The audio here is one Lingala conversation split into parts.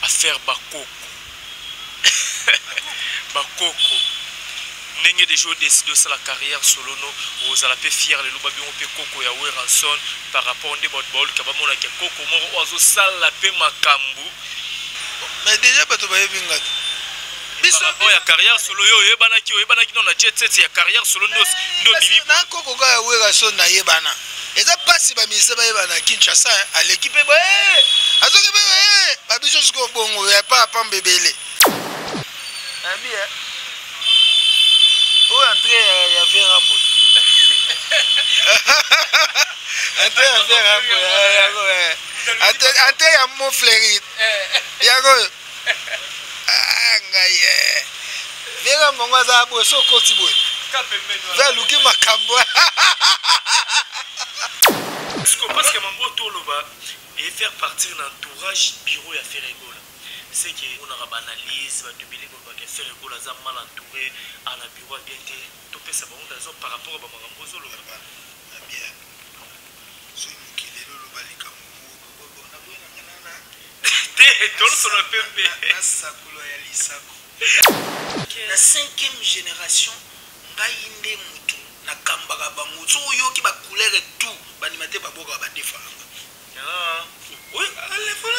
affaire bakoko. Bakoko. N'engé des jours décidé sur la carrière solo no aux alapé fier les lobabi on peut koko ya Weranson par rapport à des bol kabamo na koko moro ozo sala la pe makambu. Mais déjà pas to ba yebinga. Biso ya carrière solo yo yebanaki non na jet set ya carrière solo no bibi. Na koko ga ya Weranson na yebana. Eza pasi ba mise ba yebana Kinshasa à l'équipe ba azoke ba biso siko bongo ya pa pambebele. Abi où entrer il y avait Rambo. Entrer il y avait Rambo. Entrer à mon fleuri. Yago. Ah ngaye. Vera monga za bo so koti boy. Vers luki makambo. Parce que Mambo Toloba et faire partir l'entourage bureau ya Ferregola. C'est qu'on a une analyse, on va faire Ferregola za mal entouré à la bureau bien été topé ça par rapport à Mambo Zolo. Bien. So qui est le balika mo na bona ngana. Té tolo so na pembe. Na sakulo ya lisako. La 5e génération ngai nde mutu na kambaka bango so yoki ba couleur et tout banimate ba boka ba defa. Ah oui, allez voilà.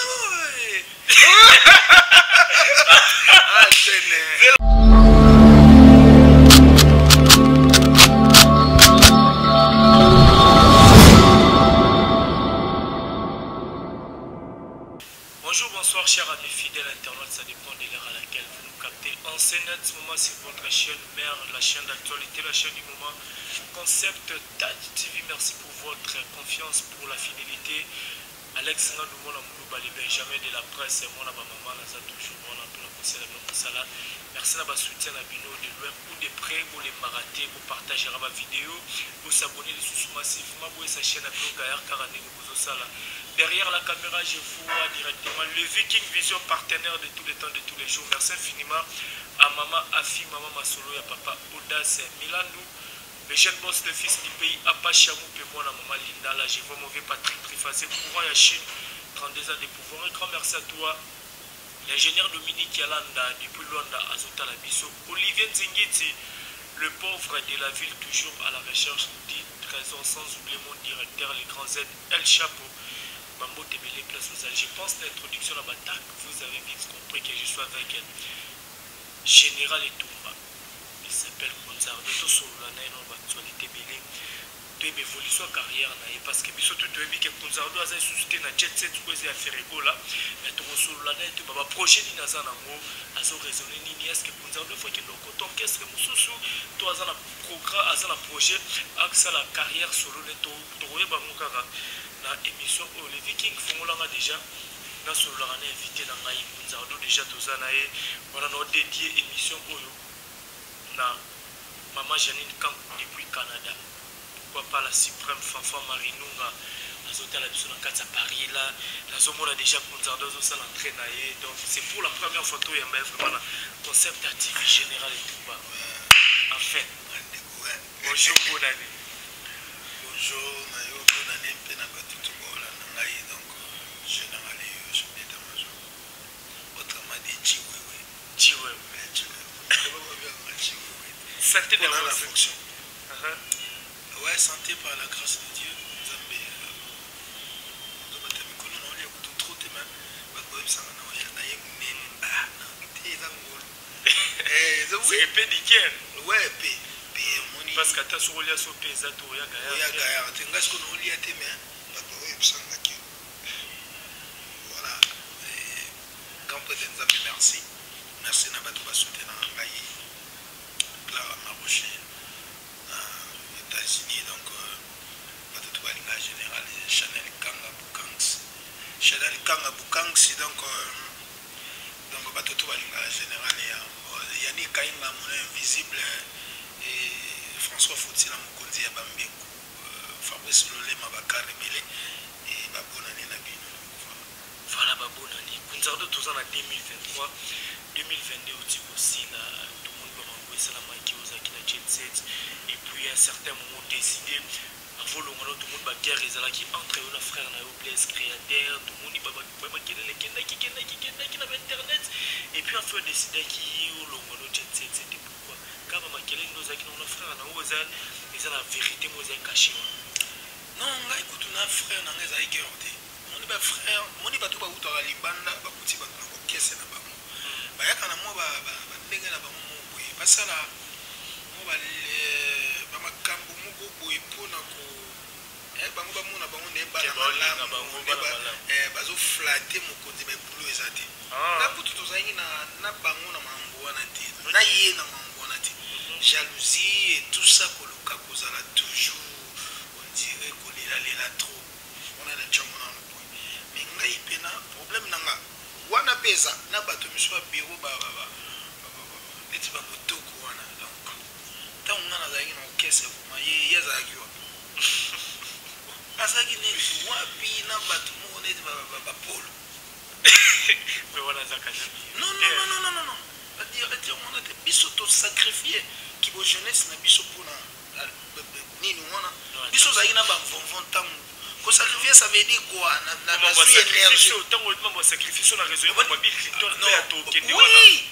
Bonjour, bonsoir, chers amis fidèles internautes, ça dépend de l'heure à laquelle vous nous captez. En scène en ce moment sur votre chaîne mère, la chaîne d'actualité, la chaîne du moment, Concept TAD TV. Merci pour votre confiance, pour la fidélité. Alex Ngandoumona Moulouba, les Benjamin de la presse, mon maman, nous a toujours bon pour la conseil de Sala. Merci à soutien à Bino de loin ou de près, vous les marater, vous partagez ma vidéo, vous s'abonnez sous massivement, vous sa chaîne à Bino Gaillard Karané, vous Sala. Derrière la caméra, je vois directement le Viking Vision, partenaire de tous les temps, de tous les jours. Merci infiniment à maman Afi, maman Masolo, et papa Audace Milandou. Le jeune boss, le fils du pays, Apachamou, et moi, la maman Linda, là, je vois mauvais Patrick Trifazé, courant à Chine, 32 ans de pouvoir. Un grand merci à toi, l'ingénieur Dominique Yalanda, depuis Luanda, Azota Labiso, Olivier Nzingiti, le pauvre de la ville, toujours à la recherche du trésor, sans oublier mon directeur, les grands Z, El Chapeau, Mambo Tebele, place aux Algérie. Je pense l'introduction à Batak, vous avez vite compris que je suis avec Général Etumba. Il s'appelle Konzardo, tout sur l'année, dans l'actualité belé. Tout est évolution carrière, parce que surtout tu as vu que Konzardo a suscité na jet set où il a fait là, mais tout sur l'année, tu vas projet ni naza nango, azo raisonner ni est-ce que Konzardo faut que l'on qu'est-ce que mususu, toi as un programme, as un projet, axe la carrière solo le to, trouver bamukara na émission où les Vikings font là déjà. Dans ce là on est invité dans la Konzardo déjà tous anaé, on a dédié émission oyo. Na maman Janine Camp depuis Canada. Pourquoi pas la suprême fanfan Marinunga, la hôtel à Paris là, la zone a déjà Konzardo ça l'entraîne donc c'est pour la première photo il y a vraiment un concept actif général et tout bas. Enfin, bonjour, bonne année. Bonjour, bonne année, pena batutu bola nangai donc général et chef d'état-major. Autrement dit Chiwewe. Santé dans la fonction. Ouais, santé par la grâce de Dieu. Nzambe. Nous avons connu non lié pour trop de même. Parce que ça n'a rien à y ah non, t'es d'angol. C'est pédicaire. Ouais, moni. Parce que t'as sur lié sur pesa tout ya gaya. Ya gaya, tu ngas ko non lié te mais parce que ouais, ça n'a que. Voilà. Quand peut Nzambe merci. Merci na batu ba soutenir ngai. Clara Maroche aux États-Unis, donc tout le général Chanel Kanga Bukangs, donc tout le général Yannick Kainga mon invisible et François Foutila Mokonzi ya Bambeku, Fabrice Lolé Mabakar Rebele et Babonani Nabino. Voilà Babonani. Konzardo tous en 2023, 2022 aussi là. Et puis à un certain moment décidé à vouloir tout le monde va guerre qui entre un frère na Blaise créateur tout le monde va qui faut décider qui ou l'ongono c'était pourquoi quand ma kele nous a qui nous frère na ozal ils ont la vérité moi c'est caché non nga écoute na frère na ngeza igérité mon ba frère mon ba to ba utara libanda ba kuti ba ko kese na ba mo ba yaka na mo ba ndenge na ba mo boye basala mo ba makambo moko boye pona ko bango ba mona bango ne ba na bango bazo flatter mokonzi ba bulo ezate na kutu tozangi na bango na mambo wana te na ye na mambo wana te jalousie et tout ça koloka kozala toujours on dirait kolela trop on a la chamo na no point mais ngai pena problème nanga wana pesa na bato miso ba bureau ba eti ba botoko wana donc tant on a zaki na okese kuma ye yazaki wa asaki neti wapi na bato mo neti ba polo mais voilà ça quand non dire on a des biso to sacrifier qui bo jeunesse na biso pona nini wana biso zaki na ba vonvon tango ko sacrifier ça veut dire quoi na énergie tango mo sacrifier na raison ba bicriton na ya to kende wana oui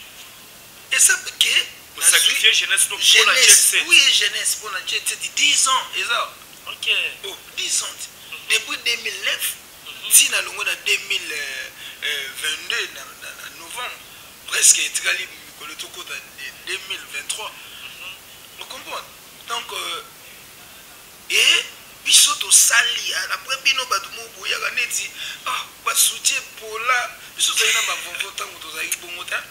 et ça que sacrifier jeunesse no pona jet oui jeunesse pona jet 10 ans et ça OK oh 10 ans depuis 2009 si na longo na 2022 na novembre presque etikali mikolo tokota 2023 vous comprenez donc et biso to sali après bino bato mo boyaka neti ba soutien pour la biso zali na ba vonvon tango to zali bongo ta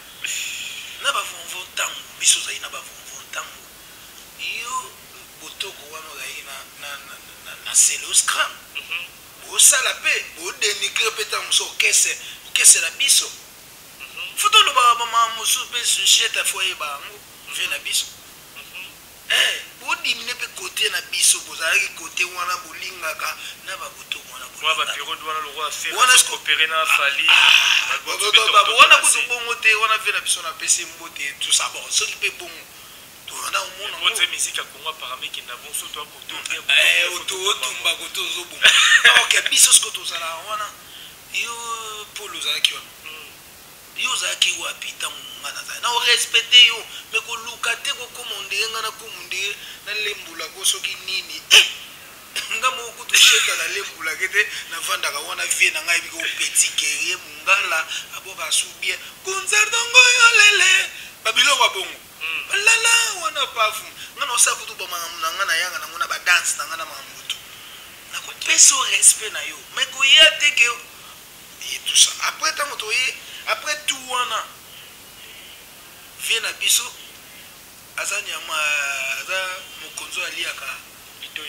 na ba vonvon tango biso zali na ba vonvon tango yo botoko wana zali na selo scram bo sala pe bo dénigrer peut-être so kese la biso Foto lo ba mama musu pe sujet à foyer ba ngo je na biso bo dimine pe côté na biso bozali côté wana bolingaka na ba boto wana ba période wana lo roi faire wana coopérer na fali wana kutu bongo te wana fe na biso na pesi mbote tout ça bon ce qui peut bongo to wana o mona mo musique Congo apparemment qui n'a bon so to ko to auto tumba ko to zo bongo OK biso ce que to sala wana yo polo za ki wana yo zaki wapi tango ngana za na respecter yo mais ko luka te ko commande ngana commande na lembula ko soki nini ngamo ko to sheka na lembula kete na vanda ka wana vie na ngai biko petit guerrier mungala aboka subia concert ngo yo lele babilo wa bongo lala wana pafu ngana osakutu ba ngana yanga na ngona ba dance na ngana mamutu na ko peso respect na yo mais ko yate ke et tout ça après tango to après tout wana vient na biso azani ama aza mokonzo aliaka ito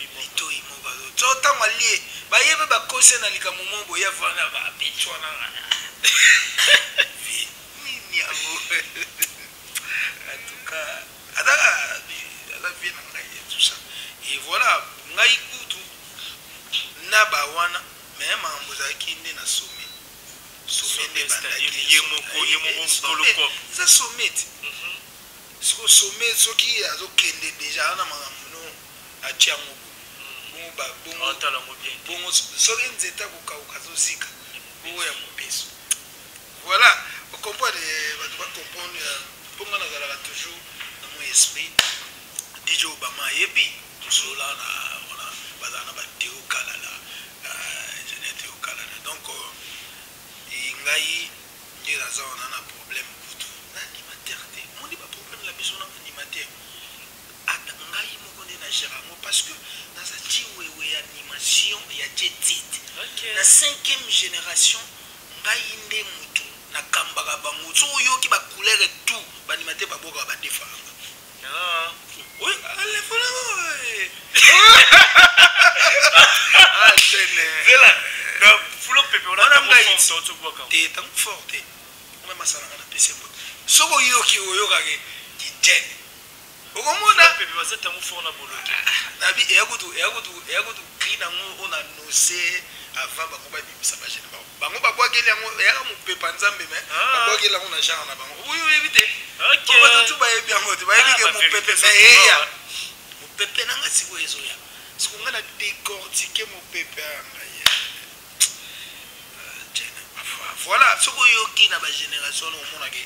imoba to tango ali ba yebe ba kose na likamu mombo ya vana ba pichwana nini amo en tout cas ada vient na ngai tout ça et voilà ngai kutu na ba wana mais mambo za kinde na sommet sommet ça sommet ce que sommet ce qui a okende déjà na mamuno a tiango bon ba bon tala mo bien bon so nzeta ko kaukazo zika bo ya mobeso voilà on comprend va comprendre ponga na zala toujours dans mon esprit DJ Obama yebi toujours là on a bazana ba teo kala la jeunette au Canada donc ngai ngira za on a problème kutu na animateur te mon pas problème la biso na animateur ata ngai moko na gérango parce que dans sa tiwewe animation ya jetit na 5e génération ngai nde mutu na kambaka bango so yoki ba couleur et tout ba animateur ba boka ba défendre oui allez voilà na fulo pepe on a tant forte on a masala na pese mo soko yoki oyoka ke kitene okomona pepe bazata mo fona boloki na bi eyakutu kina ngo ona nose avant ba ko ba bimisa ba jene bango ba bwakeli yango ya mo pepa nzambe me ba bwakeli yango na genre na bango oui éviter OK on va tout ba yebi yango te ba yebi ke mo pepe mais ya mo pepe na ngasi ko ezoya siko ngana décortiquer mo pepe anga voilà ce que yoki na ba génération au monde ke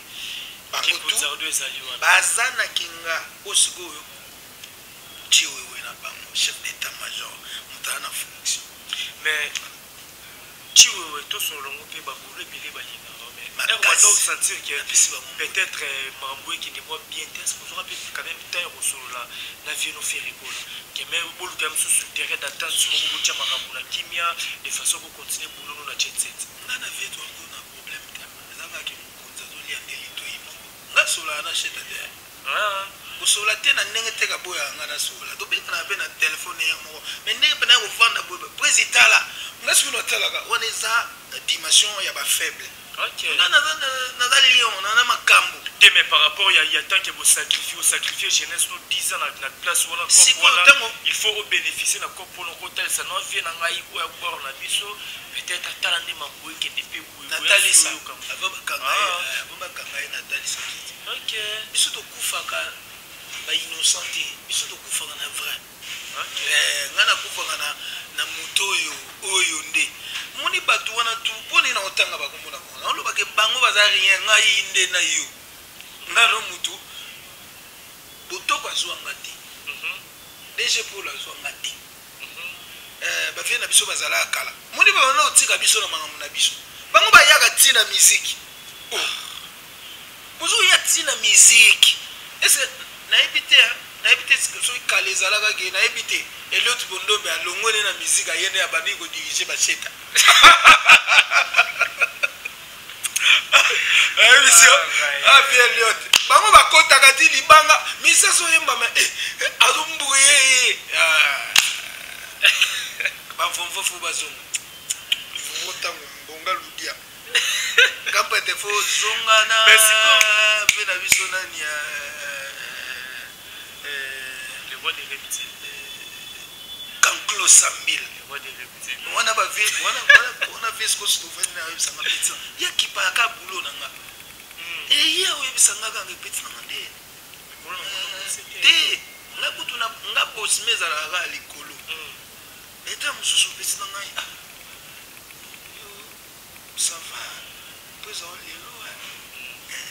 bango tu baza na kinga osikoyo Chiwewe na bango chef d'état-major mutana na fonction mais Chiwewe to son longo pe bakolo ebele balinga mais on va sentir que peut-être Mamboué qui n'est pas bien test pour rappeler quand même temps resolola na vie no faire rigolo que même bolu quand même sur terrain d'attente sur beaucoup de makambo na kimia de façon pour continuer boulot na jet set ngana vie to na problème ta zanga ki mukonza zo lia ndelito imoko ngasola na cheta de usola tena ndenge teka boya ngana sola to benga na pe na téléphone yango mais ndenge pe na ko vanda boya président la ngasi no talaka on eza dimension ya ba faible. Ok. Dans Lyon, on a ma cambo. Mais par rapport, il y a tant que vous sacrifiez jeunesse, nous 10 ans dans la place où on a il faut bénéficier de la COP pour nous hôtel. Ça nous vient dans la IBO à boire la biso. Peut-être à Talani Mamboué qui est des pays où Nathalie Sa. Avant Kangaï, Nathalie Sa. Ok. Biso to Koufaka, innocenté. Biso to Koufaka na vrai. Ok. Ngana Koufaka na moto oyo nde. Moni batu wana tu poni na otanga bakomona kona olo bake bango bazari ngai inde na yo ngalo mutu boto kwa zwa ngati deje pour la zwa ngati ba vie na biso bazala kala moni ba wana otika biso na mangamu na biso bango ba yaka tina musique oh bozo ya tina musique est-ce na ebite so kalezala ka ke na ebite Elliot Bondombe alongone na musique ayene ya bani ko diriger ba cheta émission bien Elliot bango bakota kati libanga misa so yemba ma azumbuye ba fomfo bazonga vota mbonga ludia kapa te fo zonga na vena biso nani le roi des réptiles Kanklo Sambil. On a fait ce que je trouve na yo sanga pizza. Ya kipa ka bulo nanga. Ya yo sanga ka pizza nanga de. Te, nga kutu na nga boss meza la ga likolo. Eta mususu pizza nanga. Ça va. Pues on lelo.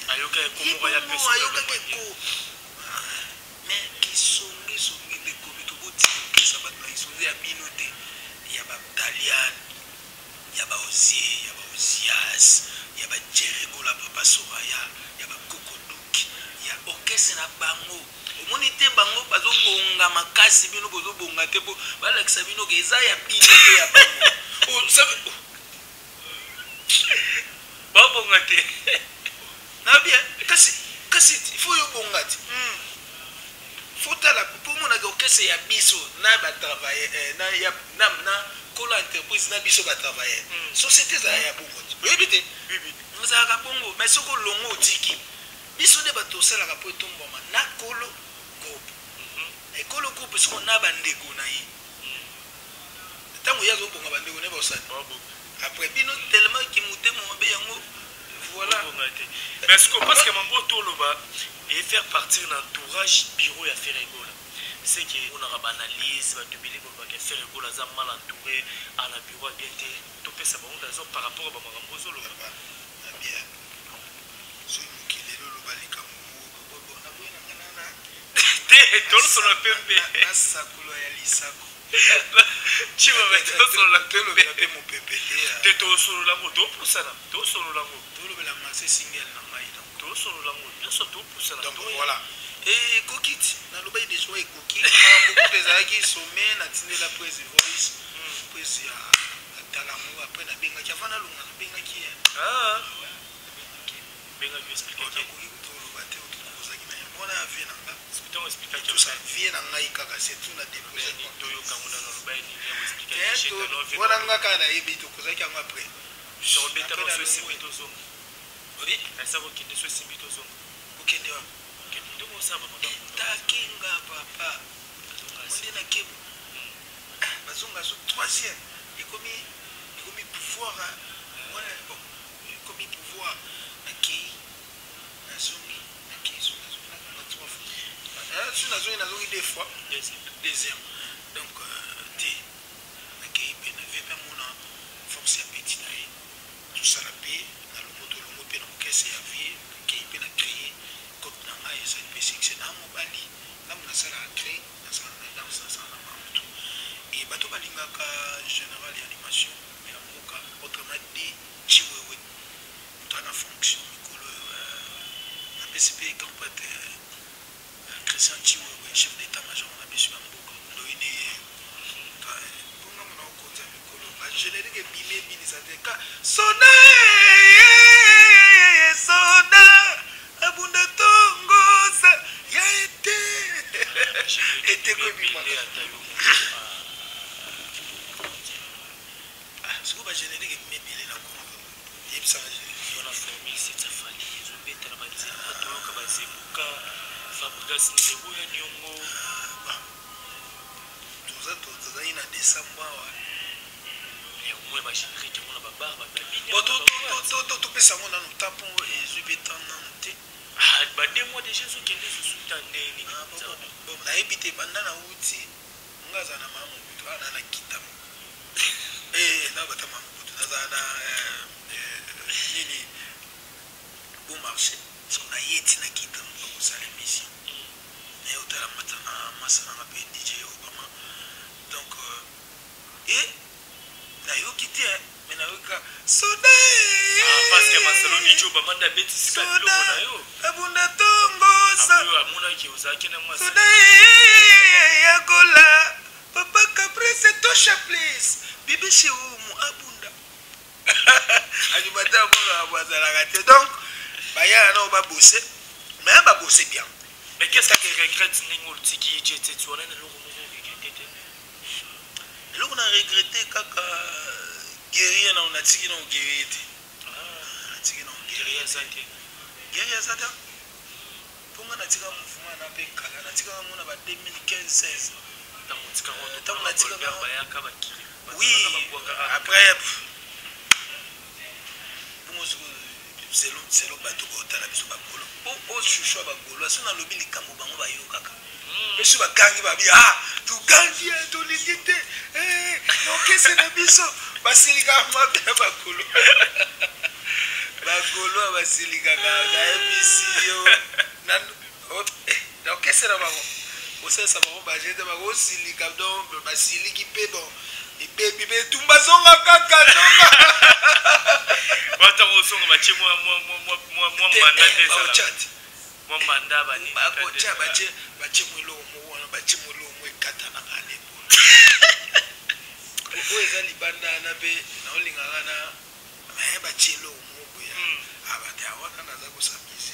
Ayoka ko ya pesa. Ayoka ko. Mais qui sont de comité boti ça va na isonze ya binote ya ba Italian ya ba Ozie ya ba Ozias ya ba Jericho la papa Soraya ya ba Kokoduki ya orchestre na bango omoni te bango bazo bonga makasi bino bozo bonga te bo balakisa bino ke eza ya binote ya bango o sabe ba bonga te na bien kasi il faut yo bonga te faut la pour mon orchestre ya biso na ba travailler na kola entreprise na biso ba travailler société za ya bongo oui bité nous a bongo mais soko longo tiki biso de ba tosala ka po tomboma na kolo groupe et kolo groupe soko na bandeko na yi tango ya zo bonga bandeko ne ba osana après bino tellement ki mutemo be yango voilà mais ce qu'on pense que mambo toloba et faire partir l'entourage bureau à faire rigolo. C'est qu'on a une analyse, on va faire rigolo, on a mal entouré, à la bureau bien été, tout ça par rapport à Mambo Zolo. Bien. Celui qui est le balika, tout sur le pépé. Tu vas mettre sur la pépé, mon pépé. Tu es au solo la moto pour ça, tu es au solo la moto. Tu es la masse single. Donc voilà. Et Kokit, dans le bail des choix et Kokit, beaucoup des amis qui sont men à tirer la presse voice. Presse à Talamou, après la benga qui a fait la lunga, la benga qui est. Ah, benga qui explique. On a couru autour du bateau, tout ça qui m'a dit. On a vu là. Expliquons, expliquons. Tout ça vient en Naïka, c'est tout la déposé. Toyo Kamuna dans le bail, il y a expliqué. Voilà, on a qu'à la ébito, tout ça qui a après. Sur le béton, on se simite aux hommes. Oui, ça va qu'il ne soit simite aux hommes. Ok, takinga papa mondena kebo bazonga so troisième ekomi pouvoir voilà bon ekomi pouvoir nakei nazongi na trois fois so nazongi deux fois deuxième donc te nakei pe na vepe mona force ya petit na ye tosala pe na lomoto longo pe na okese ya vie nakei pe na créer formule c'est fali ezobeta na banzembo batoyoka bazembuka Fabregas Ndeboya Nyongo tozali na décembre au moins bagénérique yango na babarba babini topesa yango nano tapo ezobeta nano te ba 2 mois déjà ezokende zosuta ndeni nayebi te banda na uti nga aza na mama mobutu ana na kitamo na bata mama mobutu naza na nini bon marché parce qu'on a yeti na kitamo bakosala émission naye otala matana masananga mpe DJ Obama donc nayoki te mais nayoka soda parce que Marcelo DJ Obama da beti sika biloko na yo abunda tongo sa amonaki ozalaki na mwasi soda yakola papa caprice tosha please bibi chez mu abunda animateur moko bazalaka te donc baya na babose mais babose bien. Mais qu'est-ce que tu regrettes Ningo Tiki Jet tu as le regretté le on a regretté kaka guerrier na on a tiki na guerrier tiki na guerrier zata ponga na tika mfuma na pe kala na tika mona ba 2015-16 tamu na tika bayaka bakiri oui après c'est le bateau qui a biso bakolo o chouchou bakolo asona lobi likambo bango bayo kaka biso bagangi babi tu gangi to lidite no kese na biso basilika mabe bakolo bakolo basilika kaka ebisi yo na no kese na bango osesa bango bajete bango silika donc basiliki pe bon baby be tumba zonga kaka zonga bata osonga bache moi manda des chat moi manda bani bako cha bache mwilo mo wana bache mwilo mo ekata na ngane po eza libanda na be na olinga ngana mais bache lo mo boya abata wana naza kosamisi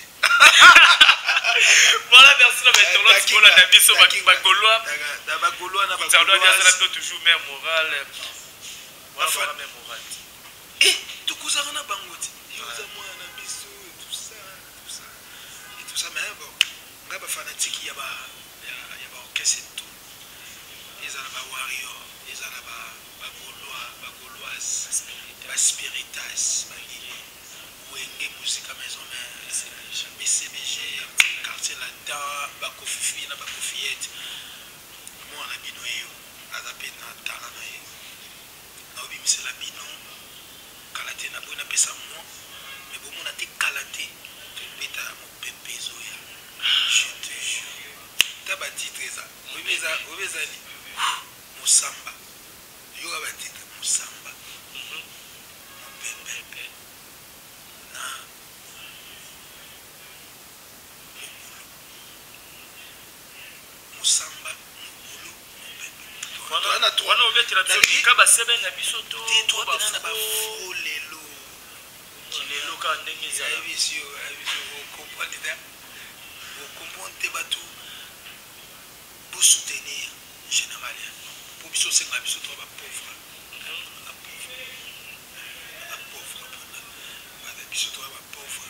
voilà merci la maintenant tu vois la biso bagoloa da bagoloa na bagoloa ça doit bien toujours mère morale voilà mère morale tout ça on a bangoti yoza moya na biso tout ça mais bon ngaba fanatique ya ba orchestre tout ils ont ba warrior ils ont ba gauloise ba spiritas ba wenge musique maison mais BCBG quartier là-dedans ba kofifi na ba kofiette moi na bino yo azape na tala na yo na obi misela bino kalate na bona pesa moi mais bon mona te kalate to beta mo pepezo ya je te jure taba titre ça obeza ni musamba yo ba titre musamba pepe na musamba mugulu pepe wana obeti la biso kaba sebe na biso to ba lelo kilelo ka ndenge za biso comprendre batu pour soutenir généralement pour biso c'est nga biso to ba pauvre biso to ba pauvre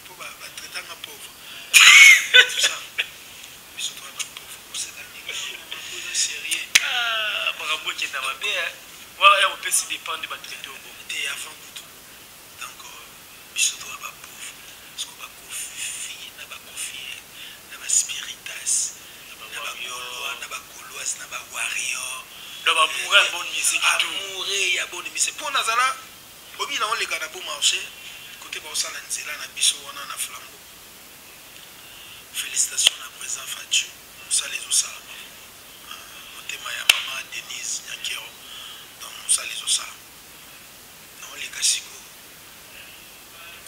pour ba traiter nga pauvre tout ça biso to ba pauvre c'est la négociation sérieux bravo qui est dans ma bien voilà on peut se dépendre de ba traiter au bon et avant tout donc biso to ba pauvre parce que ba kofi na ba confier na ba spiritas na ba gaulois na ba gauloise na ba warrior na ba mourir bonne musique tout mourir ya bonne musique pour nazala obi na on les gars pour marcher côté ba osala nzela na biso wana na flambeau félicitations à présent Fatu ça les osala motema ya mama Denise Nyakero donc ça les osala na on les kasiko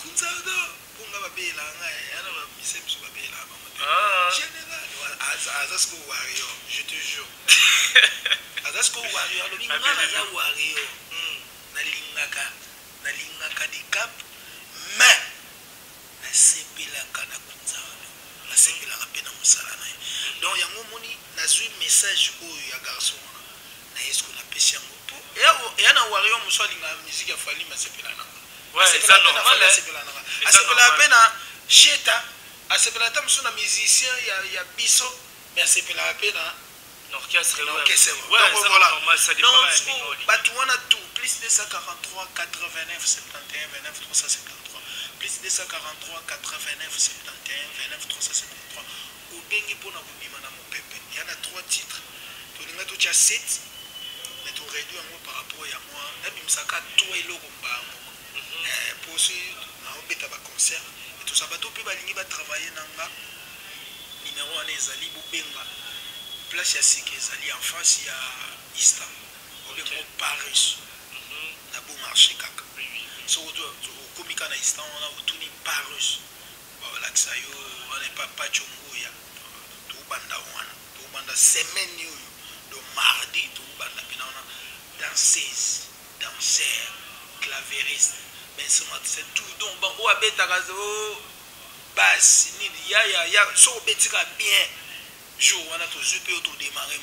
kunzado ponga babela nga yana ba bisemso babela ba motema général azasko warrior je te jure azasko warrior lo binga na warrior nalingaka di cap mais nasepelaka na kunzado nasepelaka pe na mosala na ye donc yango moni nazwi message oyo ya garçon na yesko na pesi yango po ya na warrior moso alinga musique ya fali masepela nanga Ouais, ça normal. Asepela pena cheta, asepela ta musuna musicien ya biso, mais asepela pena orchestre. Ouais, voilà. Normal, ça dépend. Batouana tout, plus 243 89 71 29 373. Plus 243 89 71 29 373. Au bengi pour na bimima na mopepe. Il y en a 3 titres. Tolinga to tia 7. Mais tu réduis en par rapport à moi. Nabimsaka toi et logo mbango. Pour ceux na obeta ba concert et tout ça bato pe balingi ba travailler nanga. Numéro 1 ezali bobenga. Place ya sike ezali en face ya Istam. Obengo Paris. Na beau marché kaka. So komika na Istam on a otuni Paris. Ba laksa yo on est pas chongoya. To banda wana. To banda semaine yo. Le mardi, tout le monde danseuse, danseur, clavériste, mais c'est tout. Donc, bon, on a bien basse, ya, so betika bien. Jour, on a tout super tout démarrer.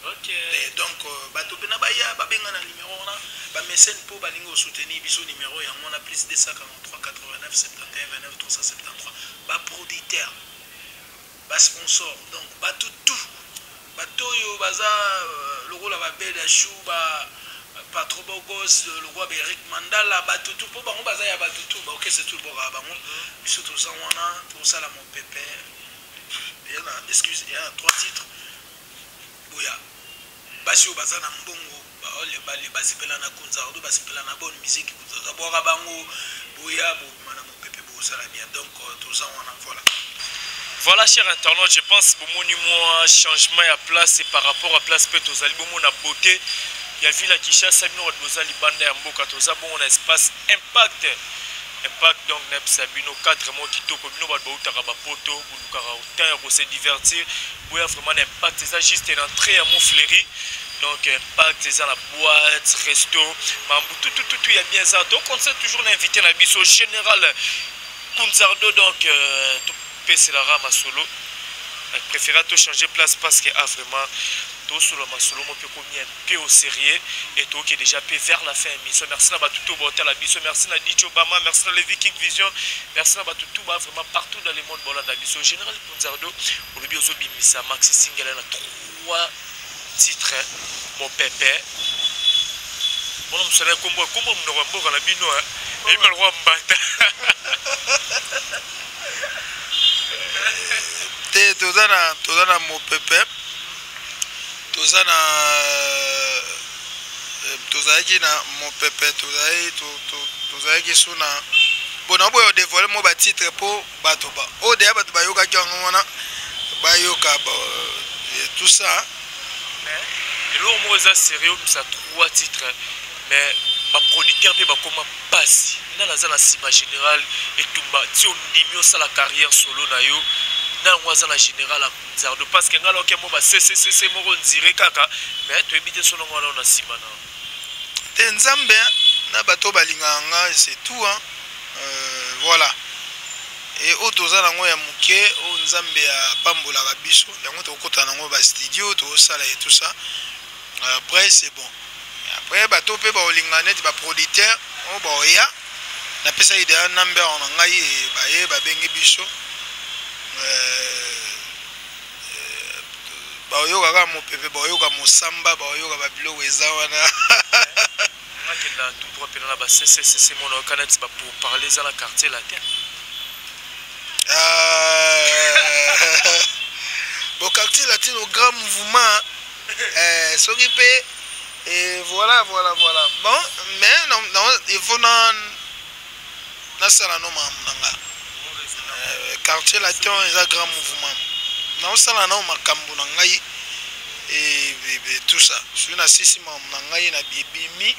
Ok. Donc, bato bena baya, babenga na numéro on a, ba mécène pour balingo soutenir biso numéro ya on a plus 243 89 71 29 373. Ba producteur, ba sponsor, donc ba tout. Batoyo baza le rôle ba beda chou ba patro bogos le roi Eric Mandala batutu po bango baza ya batutu ba OK c'est tout le boka bango biso to ça wana to ça la mon pépé il y a excuse il y a 3 titres boya basio baza na mbongo ba ole ba le basipela na kunza do basipela na bonne musique kuza boka bango boya bo mana mon pépé bo ça la bien donc to ça wana voilà. Voilà, chers internautes, je pense que mon changement à place et par rapport à place peut aux albums la beauté. Il y a vu la Kishasa, nous avons les bandes en boca, tous a bon espace impact. Impact donc n'est sabino 4 mois qui toque nous va ba poto ou nous cara autant pour se divertir. Oui, vraiment impact c'est ça juste une entrée à Montfleury. Donc impact c'est ça la boîte, resto, tout il y a bien ça. Donc on s'est toujours invité à biso général Kunzardo donc c'est la rame à solo. Je préfère tout changer place parce que vraiment tout solo ma solo mon peu combien peu au sérieux et tout qui est déjà peu vers la fin émission. Merci à tout botel la biso, merci à DJ Obama, merci à les Viking Vision, merci à tout vraiment partout dans le monde bola da biso général Kunzardo pour le biozo bimisa maxi single a 3 titres mon pépé. Bon on se combo mnombo na bino et le roi mbata. Tozana mo pepe tozaki na mo pepe tozaki suna bona boyo dévoiler mo ba titre po bato ba o de bato ba yoka kyango wana ba yoka tout ça mais le mot est sérieux ça 3 titres mais ba producteur pe ba comment passe na la zana sima général et tout ba ti on dimio ça la carrière solo na yo na waza la général à Kunzardo parce que ngalo ke mo ba c'est mo ndire kaka mais to ebite solo ngalo na sima na te nzambe na bato balinganga c'est tout hein voilà et otoza nango ya muke o nzambe ya pambola ka biso yango to kota nango ba studio to sala et tout ça après c'est bon après bato pe ba olingane ba producteur o ba oya na pesa idea number on ngai ba ye ba bengi biso ba oyoka ka mo pepe ba oyoka mo samba ba oyoka ba bilo eza wana là tout pour appeler là-bas c'est mon canette pour parler dans la quartier la terre bon quartier latin au grand mouvement s'occuper et voilà bon mais non il faut na sala no mamanga quartier latin est un grand mouvement na sala na makambo na ngai et tout ça sur na sisi na ngai na bibimi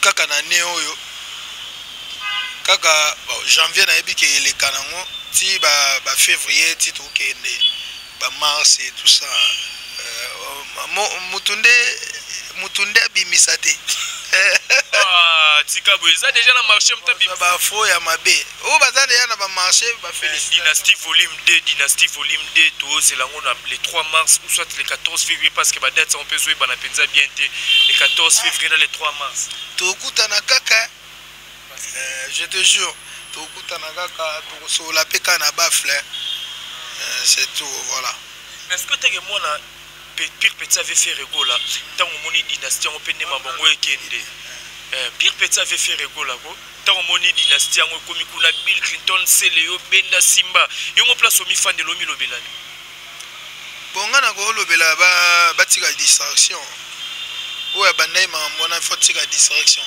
kaka na neoyo kaka janvier na yebi ke eleka nango ti ba février ti to kende ba mars et tout ça mutunde bimisa te tika boza déjà na marché mta ba fo ya mabe o baza déjà na ba marché ba dynastie volume 2 to c'est lango na le 3 mars ou soit le 14 février parce que ba date on peut jouer bana penza bien te le 14 février na le 3 mars to kutana kaka Je te jure. C'est tout, voilà. Mais est-ce que tu as moi Pire Petit avait fait rigola tant on moni dynastie on peut nema bango ekende. Pire Petit avait fait rigola ko tant on moni dynastie on komi kuna Bill Clinton Seleo Benda Simba yo mo place au mi fan de lomi lobelani. Bonga na ko lobela ba tika distraction. Ouais bandai ma mona faut tika distraction.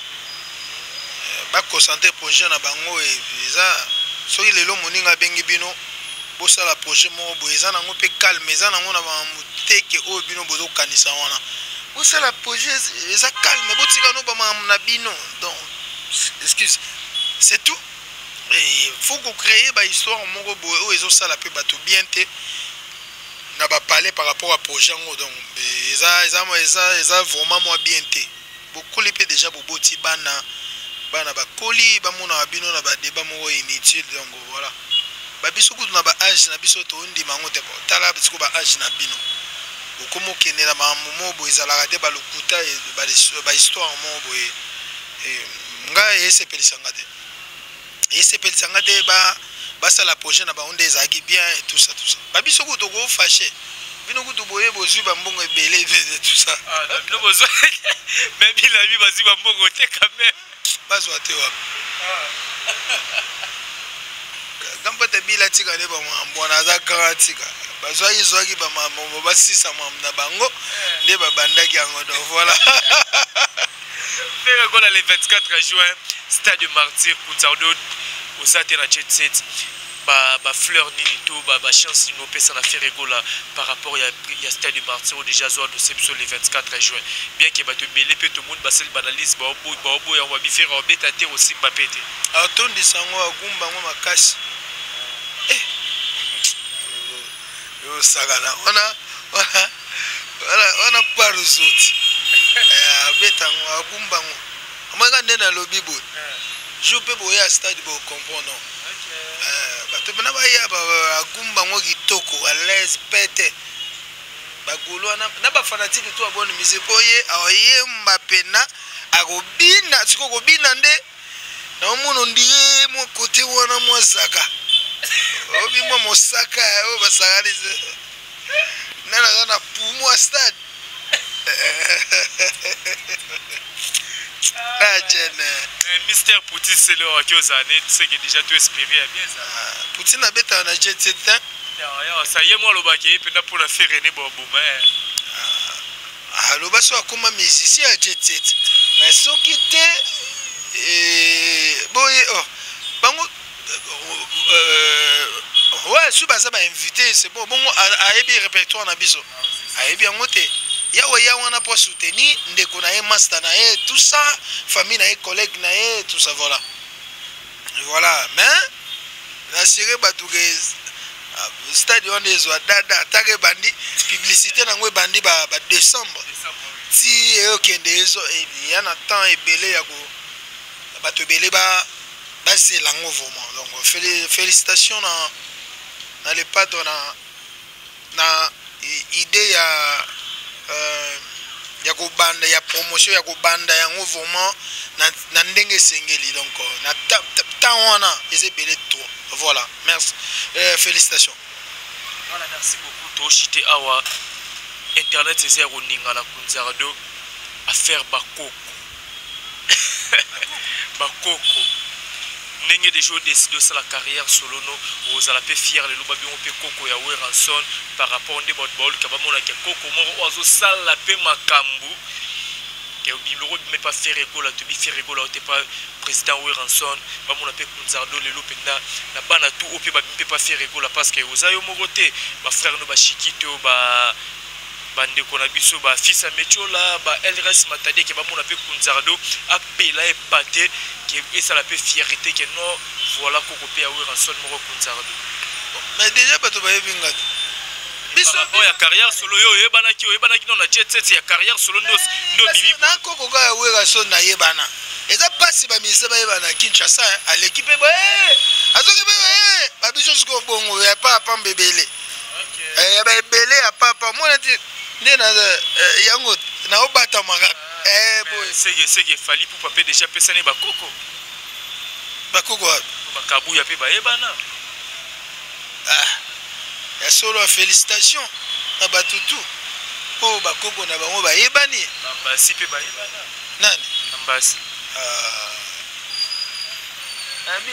Ba concentrer projet na bango et ça soki lelo moninga bengi bino bosa la projet mo boza nango pe calme eza nango na ba muteke o bino bozo kanisa wana bosa la projet eza calme botika no ba na bino donc excuse c'est tout et faut qu'on crée ba histoire moko boye o ezo sala pe bato bien te na ba parler par rapport à projet ngo donc eza vraiment moi bien te beaucoup les pe déjà boboti bana bakoli bamona bino na ba débat moko inutile donc voilà babiso kutu na ba âge na biso to ndima ngo te tala bisiko ba âge na bino okomo kenela mamumo bo ezalaka te balukuta ba histoire mo bo nga esepelisanga te ba sala projet na ba onde ezaki bien et tout ça babiso kutu ko fâché bino kutu boye bozwi ba mbongo ebele tout ça no bozo même il a vu bazwi ba mbongo te quand même bazwa te wa Gampa te bila tika ne ba mbona za garantika bazwa izwaki ba mambo ba sisa mamna bango nde ba bandaki yango donc voilà. Faire goal le 24 juin stade Martyr Kunzardo aux Atena Jet Set ba fleur nini tout ba chance no pesa na faire goal par rapport ya stade Martyr déjà zo de sepso le 24 juin bien que ba te belé pe tout monde ba sel banalise ba obo ya wabi faire obeta te aussi ba pété atondi sango agumba ngo makasi yo sagala ona parusut beta ngo agumba ngo amaka ndena lobibo je peux boya stade bo comprendre bato bana ba ya ba agumba ngo kitoko à l'aise pete bagolo na ba fanatique to abone mise boye aye mbapena akobina siko kobina nde na omuno ndiye mo côté wana mo saka obi mo mosaka o basakalize na pumo stade Mister Poutine c'est le qui aux années tu sais que déjà tu espérais bien ça Poutine abeta na jet set ça y est moi le baké pena pour la faire René Boboma le baso akoma musicien à jet set mais soki te boye bango ouais si baza ba invité c'est bon bongo ayebi répertoire na biso ayebi yango te ya wana pour soutenir ndeko na ye master na ye tout ça famille na ye collègue na ye tout ça voilà mais la série batouge stade on des dada tage bandi publicité nango bandi ba décembre si okende ezo ya na temps ebele ya ko bato belé ba c'est lango vraiment donc félicitations dans le padre na idée ya ko banda ya promotion ya ko banda yango vraiment na ndenge sengeli donc na tawana ezebele trop voilà merci félicitations voilà merci beaucoup to chité awa internet ezero ningala Kunzardo à faire bakoko bakoko ndenge des jours décidé de la carrière solo no aux ala pe fier le lobabi on pe koko ya Weranson par rapport au débat ball ka ba mona ke koko mo ozo sala pe makambu ke biloro mais pas faire école to bi faire école o te pas président Weranson ba mona pe Kunzardo le lopenda na bana tout o pe ba pe pas faire école parce que ozayo mogote ba frère no ba shikito ba bande kona biso ba fils Amechola ba LRS Matade ke ba mona pe Kunzardo appela et pâté et ça la peut fierté que non voilà koko pe Weranson moko Kunzardo mais déjà bato ba yebinga biso ya carrière solo yo yebanaki non na jet set ya carrière solo ndo bibi na koko ga Weranson na yebana eza pasi ba mise ba yebana Kinshasa à l'équipe azoke ba biso siko bongo ya papa mbebele ya ba ebele ya papa mona ti ndena yango na obata maka c'est que fali pour papa déjà pesane ba koko bakoko wapi bakabuya pe bayebana ya solo félicitation na batutu po bakoko na bango bayebani bambasi pe bayebana nani bambasi abi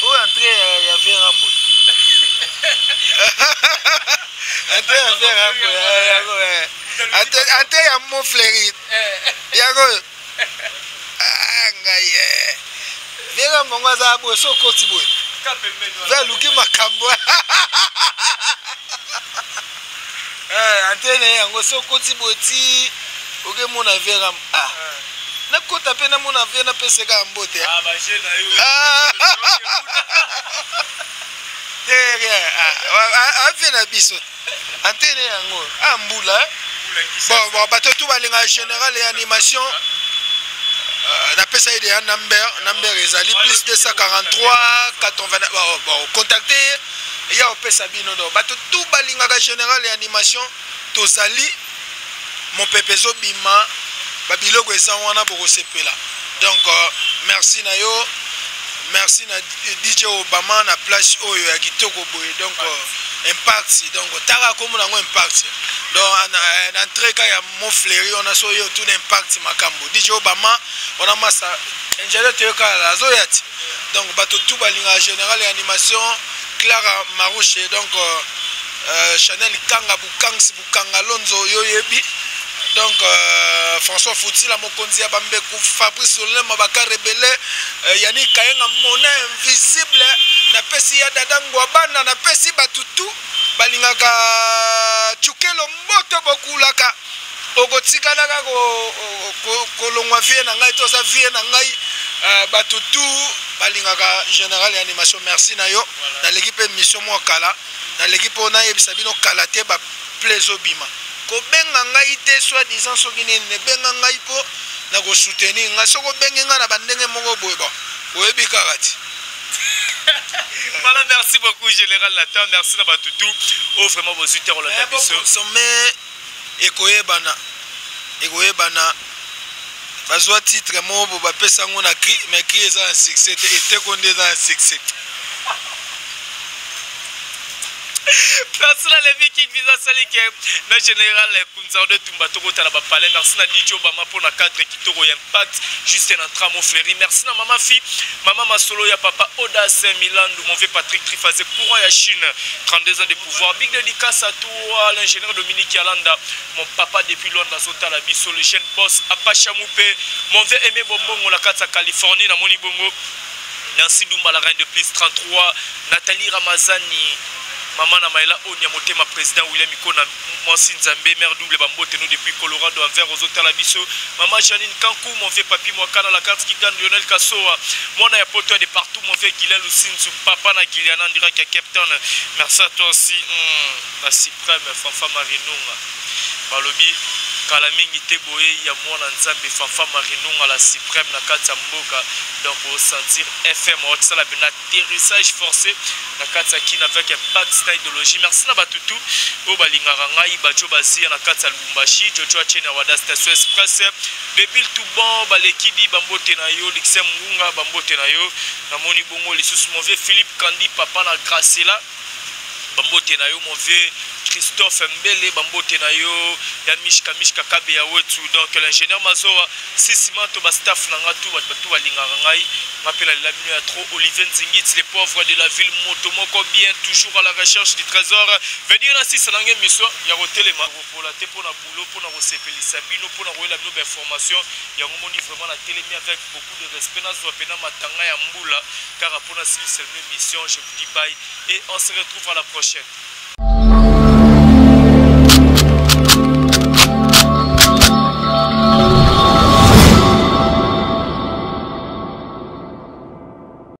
o entré ya Verambo entré ya Verambo entré ya Montfleury yako ngai Verambo ngaza bo so koti boy vers luki makambo antene yango so koti boti oke mona Verambo nakota pe namona vie na peseka mbote avie na biso antene yango mbula bon bato tu balinga général et animation napesa ide ya number ezali plus 243 80 bon contacter ya opesa bino do bato tu balingaka général et animation tozali mon pepezo bima babiloko eza wana bokosepela donc merci na yo merci na DJ Obama na place oyo ya kitoko boye donc impact donc taka komona ngo impact donc na entrée ya Montfleury on a so yo tout impact makambo DJ Obama on a massa ingénieur teyoka la zoyati donc bato tout balinga général et animation Clara Marouche donc Chanel Kanga Bukanga Lonzo yo yebi donc François Foutila Mokonzi Bambekou Fabrice Solem Mabaka Rebelle Yannick Kayenga Mona invisible na pesi ya dadango bana na pesi batutu balingaka chukelo mboto bokulaka okotika naka kolongwa vie na ngai toza vie na ngai batutu balingaka général et animation merci na yo na l'équipe mission mo kala na l'équipe ona yebisa bino kala te ba plaiso bima kobenga ngai te soit disant soki nini benga ngai po na ko soutenir nga soko benga nga na bandenge moko boye ba oyebi kaka ti. Voilà, merci beaucoup Général Nathan, merci na batutu oh vraiment vos auditeurs on l'a biso sommet ekoyebana bazwa titre mo bo bapesa ngo na cri mais cri eza un succès te konde eza un succès. Merci à l'équipe qui vise à saliquer. Le général Kunzao de Tumbatoko Talaba Palais. Merci à DJ Obama pour la cadre qui t'aura impact. Juste un entrée à Montfleury. Merci à maman fille. Maman Masolo, ya papa Oda Saint-Milan. Mon vieux Patrick Trifazé. Courant ya Chine. 32 ans de pouvoir. Big dédicace à toi, l'ingénieur Dominique Yalanda. Mon papa depuis Londres, Zota la Bisso, le jeune boss. Apacha Moupé. Mon vieux Aimé Bonbon, la carte à Californie, na Moni Bongo. Nancy Dumba, la reine de plus 33. Nathalie Ramazani. Maman Namaela Onyamote, ma président William Mikona, Monsin Zambé, mère double Bambote, nous depuis Colorado, envers aux hôtels à Bisso. Maman Janine Kankou, mon vieux papi, moi, Kana, la carte qui gagne Lionel Kassoa. Moi, on a poteau de partout, mon vieux Guylaine Lucinsu, papa na Guyliana, on dirait qu'il y a Captain. Merci à toi aussi, la suprême, Fanfa Marinunga. Balobi, Kalamingi Teboé, ya mwana Nzambe, Fanfa Marinunga, la suprême, na kata Mboka. Donc, au sentir FM, on a un atterrissage forcé. Na kata Kin avec un pack idéologie. Merci na batutu. O balingara ngai bajo basi na kata Lubumbashi, Jojo Achena Wada Station Express. Debil tout bon, balekidi bambote na yo, Lixem Munga bambote na yo. Na moni bongo lisusu mon vieux Philippe Kandi papa na Gracela. Bambote na yo mon vieux Christophe Mbele bambote na yo ya mishka kabe ya wetu donc l'ingénieur Mazoa Sisimanto ba staff na ngatu batu balinga ngai m'appelle la minu ya trop Olivier Nzingit les pauvres de la ville Motomoko bien toujours à la recherche du trésor venir na sisa nange miso ya hotelema pour la te pour na boulot pour na resepelisa bino pour na roela bino information ya ngomoni vraiment la télémi avec beaucoup de respect na zo pena matanga ya mbula car pour na sisa mission je vous dis bye et on se retrouve à la prochaine.